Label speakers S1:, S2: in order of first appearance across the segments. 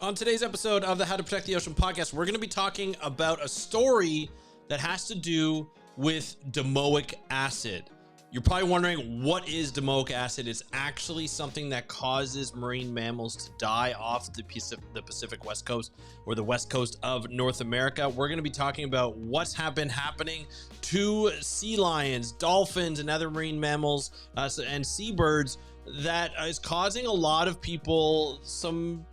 S1: On today's episode of the How to Protect the Ocean podcast, we're going to be talking about a story that has to do with domoic acid. You're probably wondering, what is domoic acid? It's actually something that causes marine mammals to die off the Pacific West Coast or the west coast of North America. We're going to be talking about what's been happening to sea lions, dolphins, and other marine mammals and seabirds that is causing a lot of people some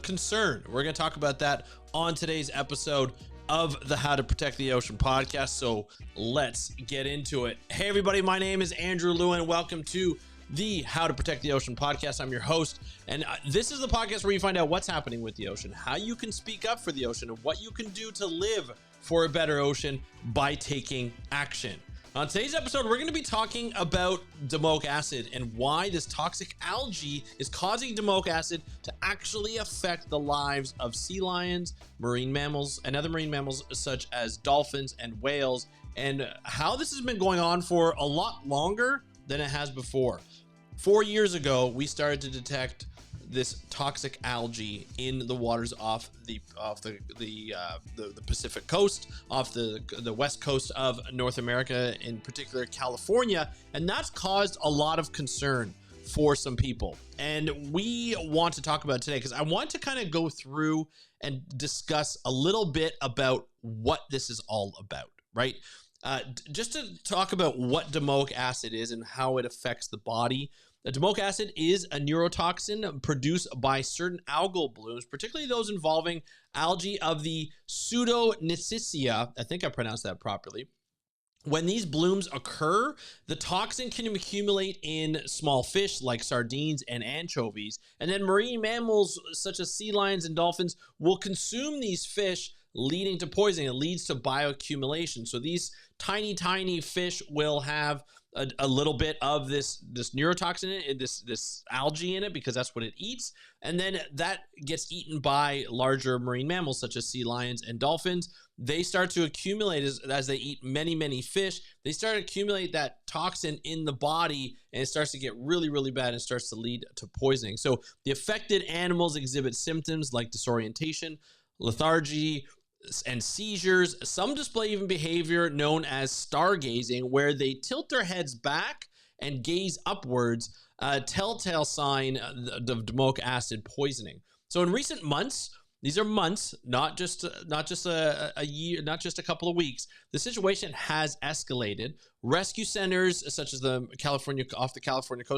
S1: concern. We're going to talk about that on today's episode of the How to Protect the Ocean podcast. So let's get into it. Hey everybody, my name is Andrew Lewin. Welcome to the How to Protect the Ocean podcast. I'm your host, and this is the podcast where you find out what's happening with the ocean, how you can speak up for the ocean, and what you can do to live for a better ocean by taking action. On today's episode, we're going to be talking about domoic acid and why this toxic algae is causing domoic acid to actually affect the lives of sea lions, marine mammals, and other marine mammals such as dolphins and whales, and how this has been going on for a lot longer than it has before. 4 years ago, we started to detect this toxic algae in the waters off the Pacific coast, off the west coast of North America, in particular California, and that's caused a lot of concern for some people. And we want to talk about it today because I want to kind of go through and discuss a little bit about what this is all about, right? Just to talk about what domoic acid is and how it affects the body. Domoic acid is a neurotoxin produced by certain algal blooms, particularly those involving algae of the Pseudonicea. I think I pronounced that properly. When these blooms occur, the toxin can accumulate in small fish like sardines and anchovies, and then marine mammals such as sea lions and dolphins will consume these fish, leading to poisoning. It leads to bioaccumulation. So these tiny fish will have a little bit of this neurotoxin in it, this algae in it, because that's what it eats, and then that gets eaten by larger marine mammals such as sea lions and dolphins. They start to accumulate as they eat many fish. They start to accumulate that toxin in the body, and it starts to get really bad and starts to lead to poisoning. So the affected animals exhibit symptoms like disorientation, lethargy, and seizures. Some display even behavior known as stargazing, where they tilt their heads back and gaze upwards, a telltale sign of domoic acid poisoning. So in recent months, these are months, not just a year, not just a couple of weeks, the situation has escalated. Rescue centers such as the California coast,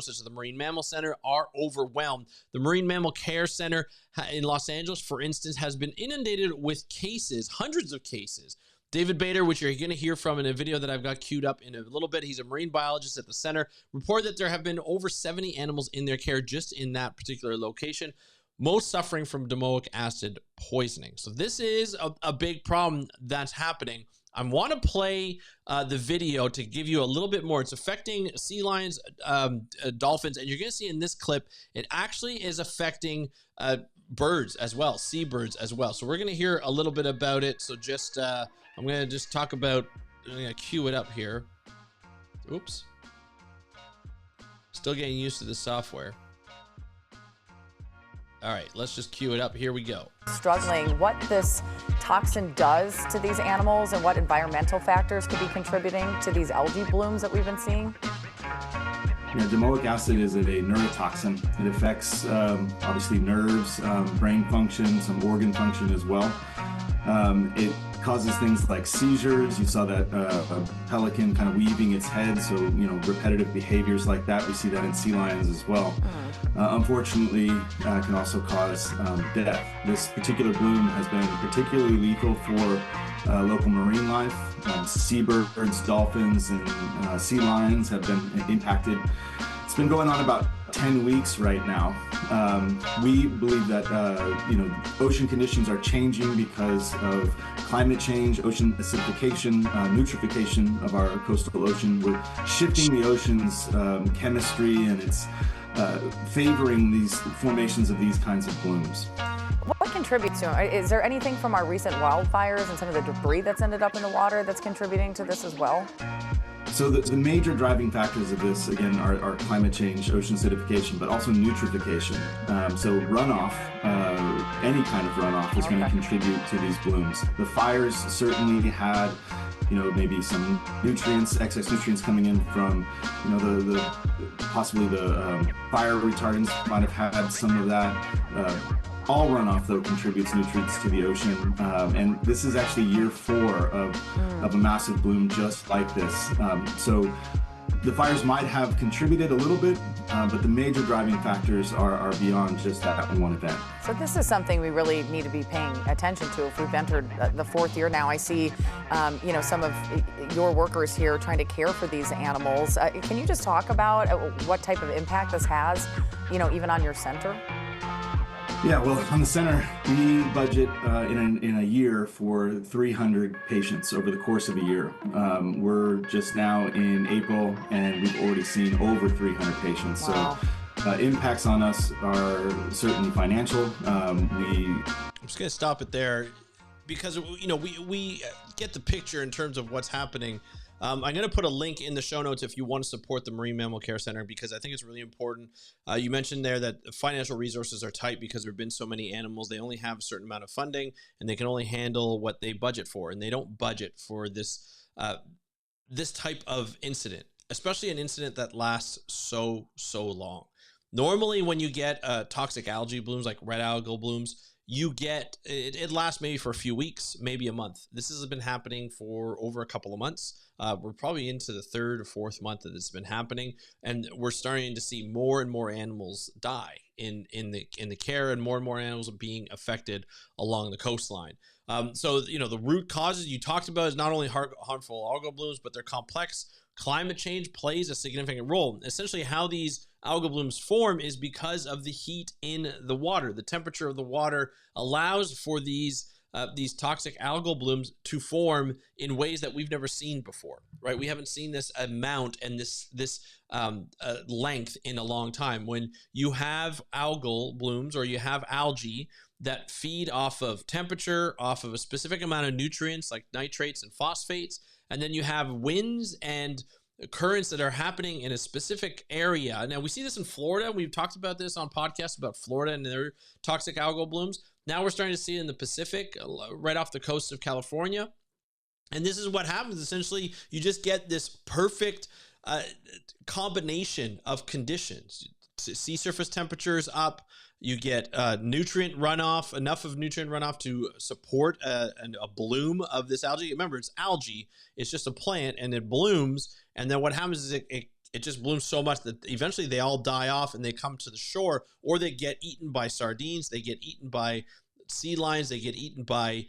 S1: such as the Marine Mammal Center, are overwhelmed. The Marine Mammal Care Center in Los Angeles, for instance, has been inundated with cases, hundreds of cases. David Bader, which you're going to hear from in a video that I've got queued up in a little bit, he's a marine biologist at the center, reported that there have been over 70 animals in their care just in that particular location, most suffering from domoic acid poisoning. So this is a big problem that's happening. I want to play the video to give you a little bit more. It's affecting sea lions, dolphins, and you're going to see in this clip, it actually is affecting birds as well, seabirds as well. So we're going to hear a little bit about it. So just, I'm going to just talk about, I'm going to cue it up here. Oops. Still getting used to the software. All right, let's just cue it up. Here we go.
S2: Struggling what this toxin does to these animals and what environmental factors could be contributing to these algae blooms that we've been seeing?
S3: Yeah, domoic acid is a neurotoxin. It affects obviously nerves, brain function, some organ function as well. It causes things like seizures. You saw that a pelican kind of weaving its head, so repetitive behaviors like that. We see that in sea lions as well. Unfortunately, can also cause death. This particular bloom has been particularly lethal for local marine life. Seabirds, dolphins, and sea lions have been impacted. It's been going on about 10 weeks right now. We believe that ocean conditions are changing because of climate change, ocean acidification, eutrophication of our coastal ocean. We're shifting the ocean's chemistry, and it's favoring these formations of these kinds of blooms.
S2: What contributes to it? Is there anything from our recent wildfires and some of the debris that's ended up in the water that's contributing to this as well?
S3: So the major driving factors of this, again, are climate change, ocean acidification, but also eutrophication. So runoff, any kind of runoff is going to contribute to these blooms. The fires certainly had, maybe some nutrients, excess nutrients coming in from, possibly the fire retardants might have had some of that. All runoff, though, contributes nutrients to the ocean, and this is actually year 4 of a massive bloom just like this. So the fires might have contributed a little bit, but the major driving factors are beyond just that one event.
S2: So this is something we really need to be paying attention to. If we've entered the 4th year now, I see, some of your workers here trying to care for these animals. Can you just talk about what type of impact this has, even on your center?
S3: Yeah, well, on the center, we budget in a year for 300 patients over the course of a year. We're just now in April, and we've already seen over 300 patients.
S2: Wow.
S3: So impacts on us are certainly financial.
S1: I'm just going to stop it there because, we get the picture in terms of what's happening. I'm going to put a link in the show notes if you want to support the Marine Mammal Care Center, because I think it's really important. You mentioned there that financial resources are tight because there have been so many animals. They only have a certain amount of funding, and they can only handle what they budget for. And they don't budget for this type of incident, especially an incident that lasts so long. Normally, when you get toxic algae blooms, like red algal blooms, you get it lasts maybe for a few weeks, maybe a month. This has been happening for over a couple of months. We're probably into the 3rd or 4th month that this has been happening, and we're starting to see more and more animals die in the care, and more animals are being affected along the coastline. So the root causes you talked about is not only harmful algal blooms, but they're complex. Climate change plays a significant role. Essentially, how these algal blooms form is because of the heat in the water. The temperature of the water allows for these toxic algal blooms to form in ways that we've never seen before, right? We haven't seen this amount and this length in a long time. When you have algal blooms, or you have algae that feed off of temperature, off of a specific amount of nutrients like nitrates and phosphates, and then you have winds and currents that are happening in a specific area. Now, we see this in Florida. We've talked about this on podcasts about Florida and their toxic algal blooms. Now we're starting to see it in the Pacific, right off the coast of California. And this is what happens. Essentially, you just get this perfect combination of conditions. Sea surface temperatures up, you get nutrient runoff, enough of nutrient runoff to support a bloom of this algae. Remember, it's algae. It's just a plant, and it blooms. And then what happens is it just blooms so much that eventually they all die off and they come to the shore, or they get eaten by sardines. They get eaten by sea lions. They get eaten by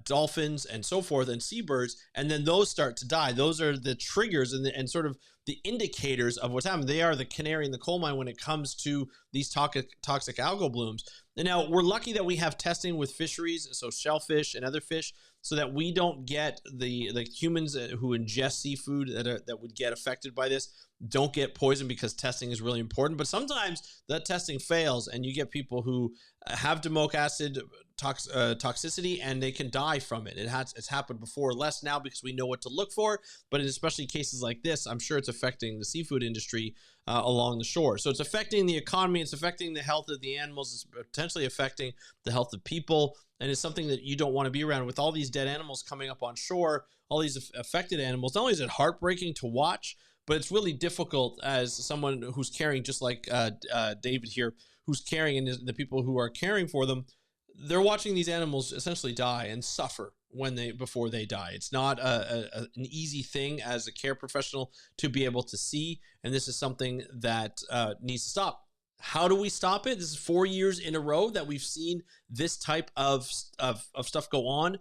S1: dolphins and so forth, and seabirds. And then those start to die. Those are the triggers and sort of the indicators of what's happening. They are the canary in the coal mine when it comes to these toxic algal blooms. And now we're lucky that we have testing with fisheries, so shellfish and other fish, so that we don't get the humans who ingest seafood that would get affected by this don't get poisoned, because testing is really important. But sometimes that testing fails, and you get people who have domoic acid toxicity, and they can die from it. It's happened before, less now because we know what to look for, but especially cases like this, I'm sure it's affecting the seafood industry along the shore. So it's affecting the economy, it's affecting the health of the animals, it's potentially affecting the health of people, and it's something that you don't want to be around. With all these dead animals coming up on shore, all these affected animals, not only is it heartbreaking to watch, but it's really difficult as someone who's caring, just like David here, who's caring, and the people who are caring for them, they're watching these animals essentially die and suffer before they die. It's not an easy thing as a care professional to be able to see, and this is something that needs to stop. How do we stop it? This is 4 years in a row that we've seen this type of stuff go on.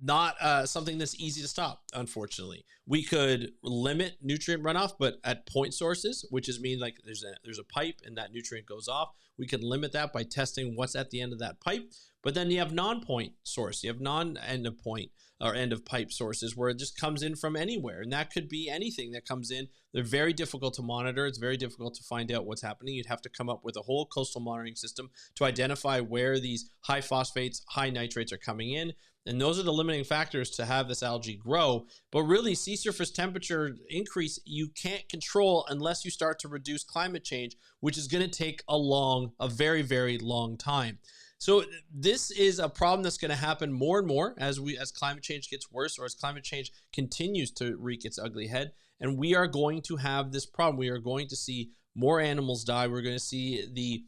S1: Not something that's easy to stop, unfortunately. We could limit nutrient runoff, but at point sources, which is mean like there's a pipe and that nutrient goes off. We can limit that by testing what's at the end of that pipe. But then you have non-point source. You have non-end of point or end of pipe sources where it just comes in from anywhere. And that could be anything that comes in. They're very difficult to monitor. It's very difficult to find out what's happening. You'd have to come up with a whole coastal monitoring system to identify where these high phosphates, high nitrates are coming in. And those are the limiting factors to have this algae grow. But really, sea surface temperature increase, you can't control unless you start to reduce climate change, which is going to take a very, very long time. So this is a problem that's going to happen more and more as climate change gets worse, or as climate change continues to wreak its ugly head. And we are going to have this problem. We are going to see more animals die. We're going to see the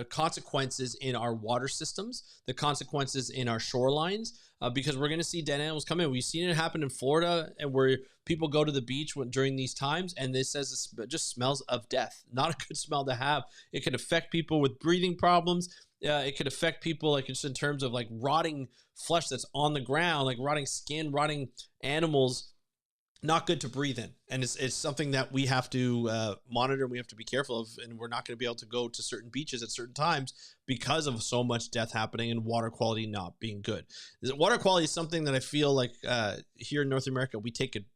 S1: consequences in our water systems, the consequences in our shorelines, because we're going to see dead animals come in. We've seen it happen in Florida, and where people go to the beach during these times, and this says it just smells of death. Not a good smell to have. It could affect people with breathing problems. It could affect people like just in terms of like rotting flesh that's on the ground, like rotting skin, rotting animals. Not good to breathe in. And it's something that we have to monitor, and we have to be careful of, and we're not going to be able to go to certain beaches at certain times because of so much death happening and water quality not being good. Water quality is something that I feel like here in North America, we take it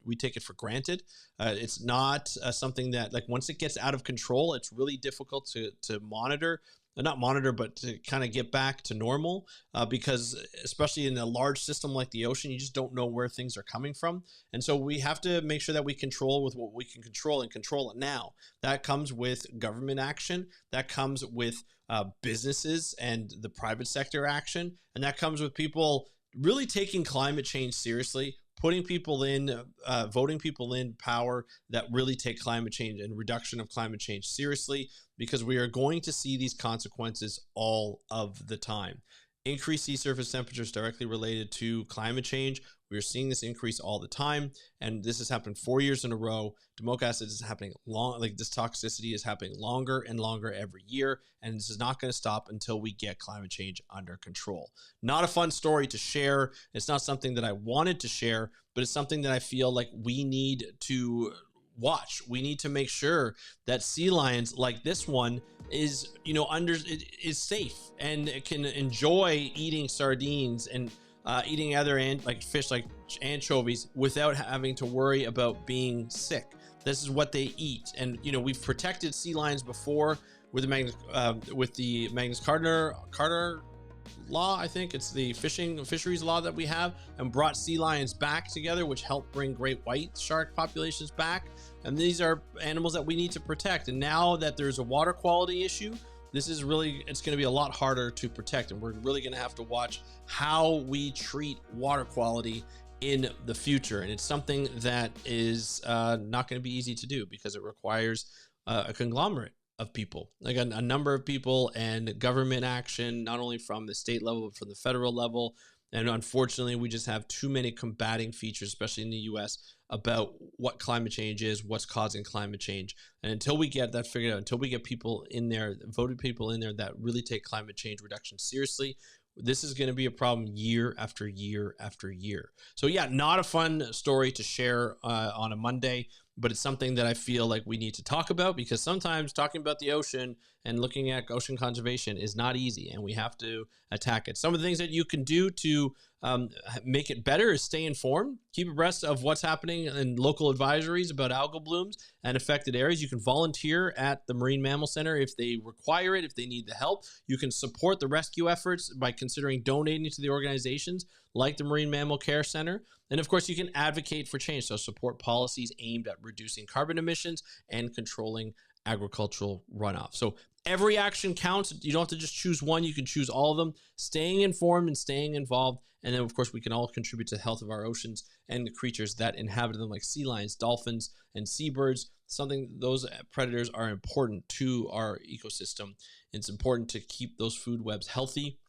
S1: for granted. It's not something that, like, once it gets out of control, it's really difficult to monitor. Not monitor, but to kind of get back to normal, because especially in a large system like the ocean, you just don't know where things are coming from. And so we have to make sure that we control with what we can control, and control it now. That comes with government action. That comes with businesses and the private sector action. And that comes with people really taking climate change seriously, putting people in, voting people in power that really take climate change and reduction of climate change seriously, because we are going to see these consequences all of the time. Increased sea surface temperatures directly related to climate change. We are seeing this increase all the time, and this has happened 4 years in a row. Domoic acid is happening this toxicity is happening longer and longer every year, and this is not going to stop until we get climate change under control. Not a fun story to share. It's not something that I wanted to share, but it's something that I feel like we need to watch. We need to make sure that sea lions like this one is, is safe and it can enjoy eating sardines and eating other fish like anchovies without having to worry about being sick. This is what they eat. And we've protected sea lions before with the Magnus Carter law. I think it's the fisheries law that we have, and brought sea lions back together, which helped bring great white shark populations back. And these are animals that we need to protect. And now that there's a water quality issue, it's going to be a lot harder to protect. And we're really going to have to watch how we treat water quality in the future. And it's something that is not going to be easy to do, because it requires a conglomerate of people, like a number of people, and government action, not only from the state level, but from the federal level. And unfortunately, we just have too many combating features, especially in the US, about what climate change is, what's causing climate change. And until we get that figured out, until we get people in there, voted people in there that really take climate change reduction seriously, this is going to be a problem year after year after year. So yeah, not a fun story to share on a Monday, but it's something that I feel like we need to talk about, because sometimes talking about the ocean and looking at ocean conservation is not easy, and we have to attack it. Some of the things that you can do to make it better is stay informed, keep abreast of what's happening in local advisories about algal blooms and affected areas. You can volunteer at the Marine Mammal Center if they require it, if they need the help. You can support the rescue efforts by considering donating to the organizations like the Marine Mammal Care Center. And of course, you can advocate for change, so support policies aimed at reducing carbon emissions and controlling agricultural runoff. So every action counts. You don't have to just choose one. You can choose all of them. Staying informed and staying involved. And then, of course, we can all contribute to the health of our oceans and the creatures that inhabit them, like sea lions, dolphins, and seabirds. Those predators are important to our ecosystem. It's important to keep those food webs healthy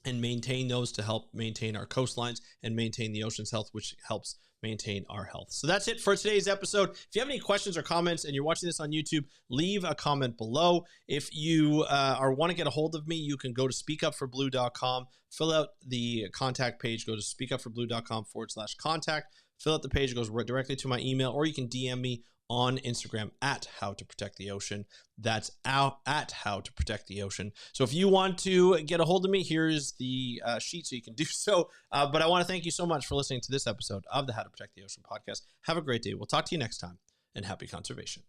S1: and maintain those to help maintain our coastlines and maintain the ocean's health, which helps maintain our health. So that's it for today's episode. If you have any questions or comments and you're watching this on YouTube, leave a comment below. If you want to get a hold of me, you can go to speakupforblue.com, fill out the contact page, go to speakupforblue.com/contact, fill out the page, it goes right directly to my email, or you can DM me on Instagram at How to Protect the Ocean. That's at How to Protect the Ocean. So if you want to get a hold of me, here's the sheet so you can do so. But I want to thank you so much for listening to this episode of the How to Protect the Ocean podcast. Have a great day. We'll talk to you next time, and happy conservation.